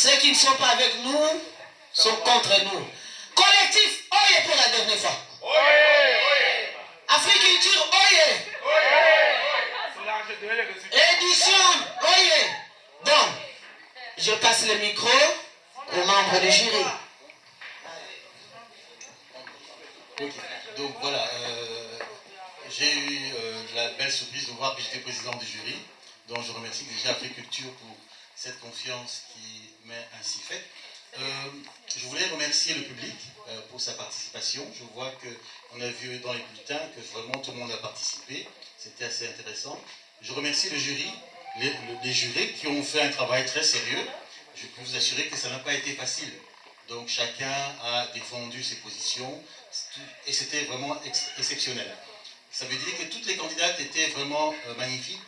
Ceux qui ne sont pas avec nous sont contre nous. Collectif, oyez pour la dernière fois. Africulture, oyez. Édition, oyez. Donc, je passe le micro aux membres du jury. Okay. Donc voilà, j'ai eu la belle surprise de voir que j'étais président du jury. Donc je remercie déjà Africulture pour cette confiance qui m'est ainsi faite. Je voulais remercier le public pour sa participation. Je vois qu'on a vu dans les bulletins que vraiment tout le monde a participé. C'était assez intéressant. Je remercie le jury, les jurés qui ont fait un travail très sérieux. Je peux vous assurer que ça n'a pas été facile. Donc chacun a défendu ses positions et c'était vraiment exceptionnel. Ça veut dire que toutes les candidates étaient vraiment magnifiques.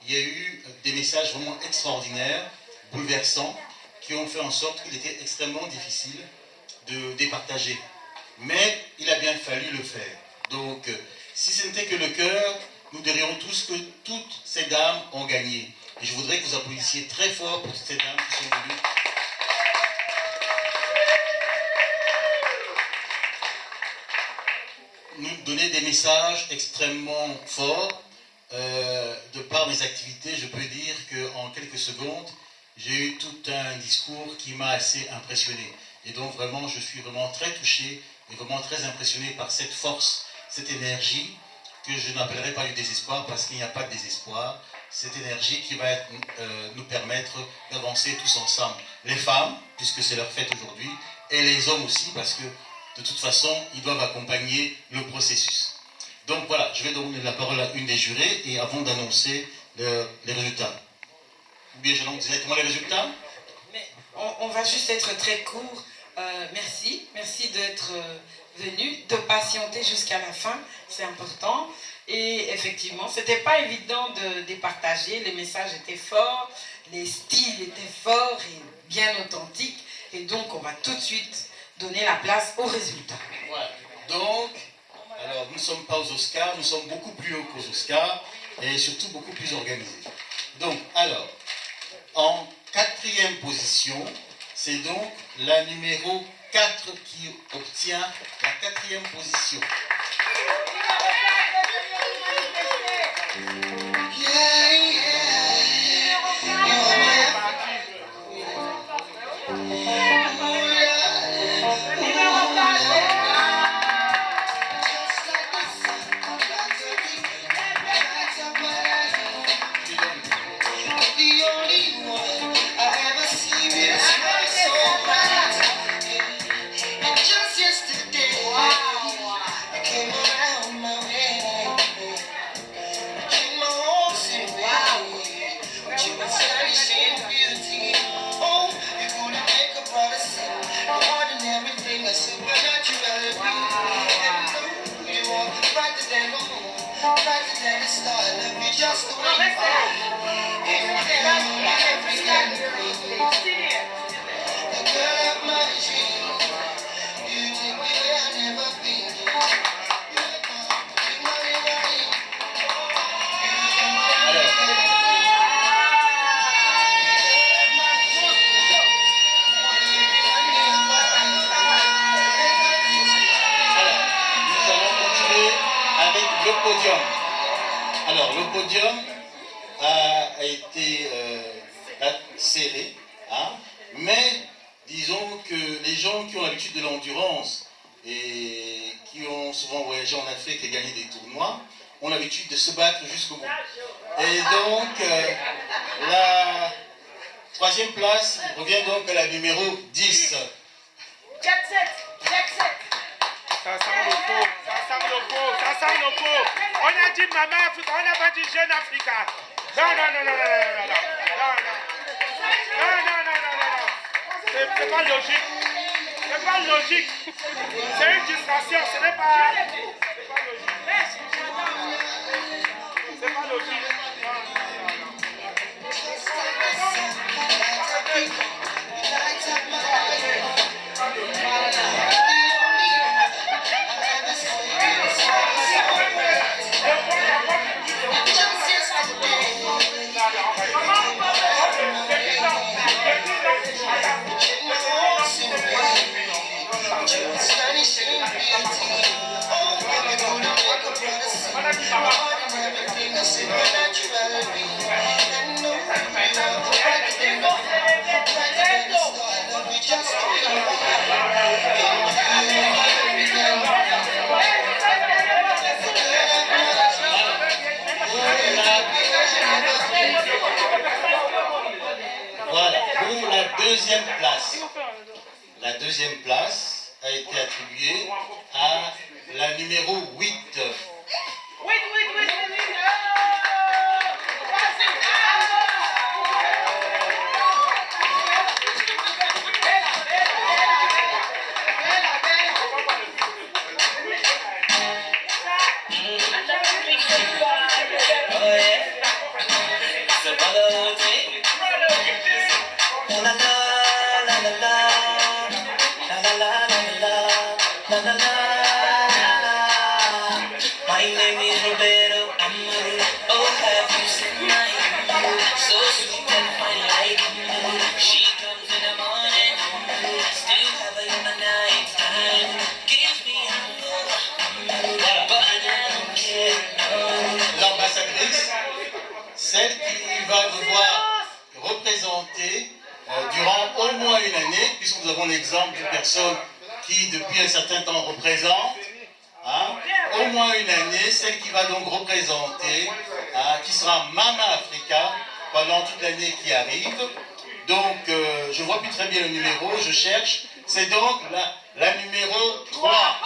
Il y a eu des messages vraiment extraordinaires, bouleversants, qui ont fait en sorte qu'il était extrêmement difficile de départager. Mais il a bien fallu le faire. Donc, si ce n'était que le cœur, nous dirions tous que toutes ces dames ont gagné. Et je voudrais que vous applaudissiez très fort pour toutes ces dames qui sont venues. Nous donner des messages extrêmement forts. De par mes activités, je peux dire qu'en quelques secondes, j'ai eu tout un discours qui m'a assez impressionné. Et donc vraiment, je suis vraiment très touché et vraiment très impressionné par cette force, cette énergie que je n'appellerai pas du désespoir parce qu'il n'y a pas de désespoir. Cette énergie qui va nous permettre d'avancer tous ensemble. Les femmes, puisque c'est leur fête aujourd'hui, et les hommes aussi, parce que de toute façon, ils doivent accompagner le processus. Donc voilà, je vais donner la parole à une des jurés et avant d'annoncer les résultats. Ou bien j'annonce directement les résultats? Mais on va juste être très court. Merci d'être venu, de patienter jusqu'à la fin, c'est important. Et effectivement, ce n'était pas évident de départager, les messages étaient forts, les styles étaient forts et bien authentiques. Et donc, on va tout de suite donner la place aux résultats. Voilà. Donc, alors, nous ne sommes pas aux Oscars, nous sommes beaucoup plus hauts qu'aux Oscars et surtout beaucoup plus organisés. Donc, alors, en 4e position, c'est donc la numéro 4 qui obtient la 4e position. Alors, le podium a été serré, hein, mais disons que les gens qui ont l'habitude de l'endurance et qui ont souvent voyagé en Afrique et gagné des tournois ont l'habitude de se battre jusqu'au bout. Et donc, la 3e place revient donc à la numéro 10. Jack 7. Ça sent le faux, ça sent le faux. On a dit maman Afrique, on n'a pas dit jeune Africain. Non. C'est pas logique. C'est pas logique. C'est une distraction, ce n'est pas logique. C'est pas logique. Maman, Pour la deuxième place. La deuxième place a été attribuée à la numéro 8. My name is Roberto Amaru. Oh, have you seen my Amaru? So sweet and fine like Amaru. She comes in the morning, Amaru. Still have her in the night time. Gives me Amaru, but I don't care. L'ambassadrice, celle qui va devoir représenter durant au moins une année, puisque nous avons l'exemple d'une personne qui depuis un certain temps représente, hein, au moins une année, celle qui va donc représenter, qui sera Mama Africa pendant toute l'année qui arrive. Donc, je ne vois plus très bien le numéro, je cherche. C'est donc la numéro 3.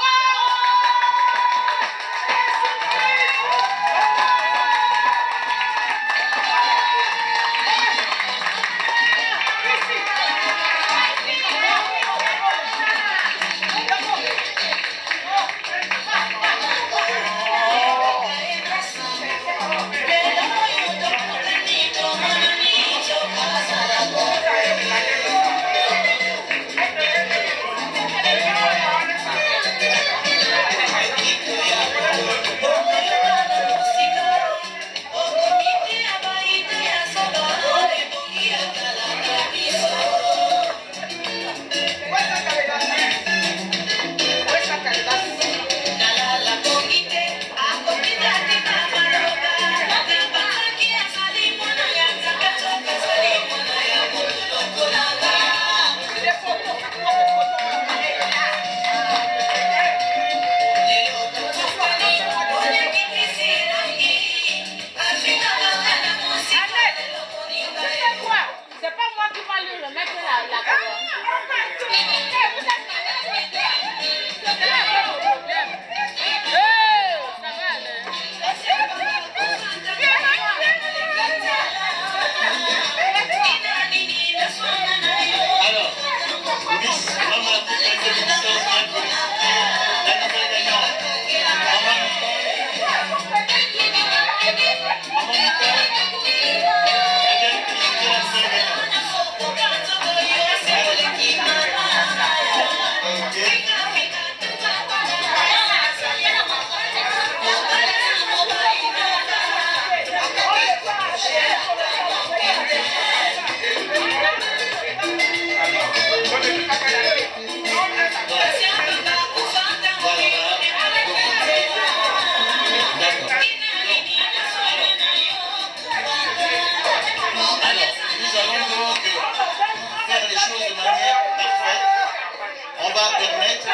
Permettre à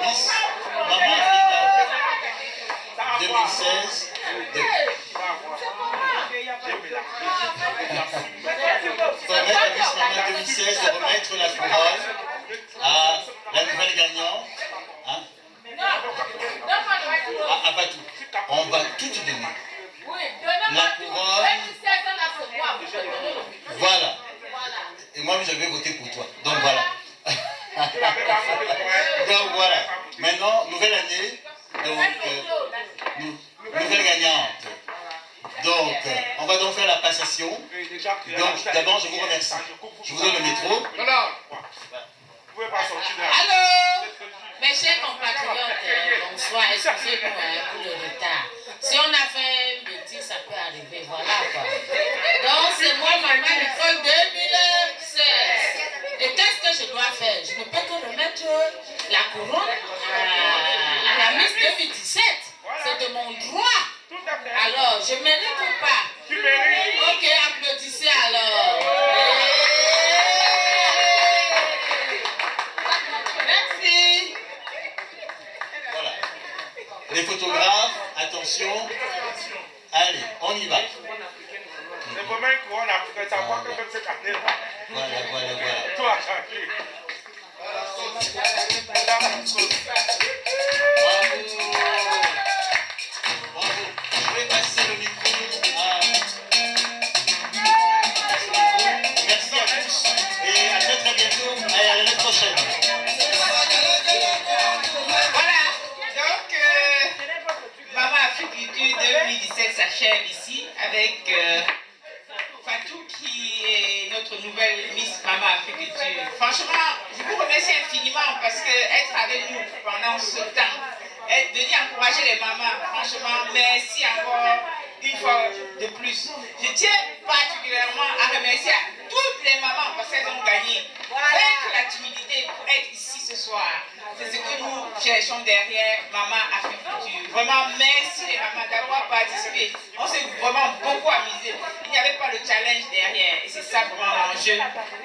Miss Mama Africa 2016 de remettre la couronne à la nouvelle gagnante, hein? À Batou. On va tout donner. La couronne. Voilà. Et moi, j'avais voté pour toi. Donc voilà. Donc voilà. Maintenant, nouvelle année. Donc, nouvelle gagnante. Donc, on va donc faire la passation. Donc, d'abord, je vous remercie. Je vous donne le métro. Allô, mes chers compatriotes, bonsoir, excusez-nous pour le retard. Si on a fait une bêtise, ça peut arriver, voilà quoi. Donc, c'est moi, Maman Nicole 2016. Et qu'est-ce que je dois faire? Je ne peux que remettre la couronne à la Miss 2017. C'est de mon droit. Alors, je mérite ou pas? Ok, applaudissez alors. Merci. Voilà. Les photographes, attention. Allez, on y va. Voilà. Bravo. Je vais passer le micro à... Merci à tous et à très bientôt et à l'année prochaine. Voilà, donc Maman Africulture 2017 s'achève ici avec Fatou qui est notre nouvelle Miss Maman Africulture. Franchement, je vous remercie infiniment parce que être avec nous pendant ce temps, être venu encourager les mamans, franchement, merci encore une fois de plus. Je tiens particulièrement à remercier toutes les mamans parce qu'elles ont gagné. Vaincre la timidité pour être ici ce soir. C'est ce que nous cherchons derrière Maman Africulture. Vraiment, merci les mamans d'avoir participé. On s'est vraiment beaucoup amusé. Il n'y avait pas le challenge derrière. Et c'est ça vraiment l'enjeu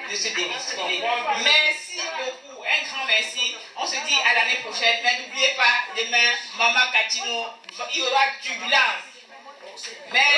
de ce défilé. Merci beaucoup. Un grand merci. On se dit à l'année prochaine. Mais n'oubliez pas, demain, Maman Katino, il y aura turbulence. Merci.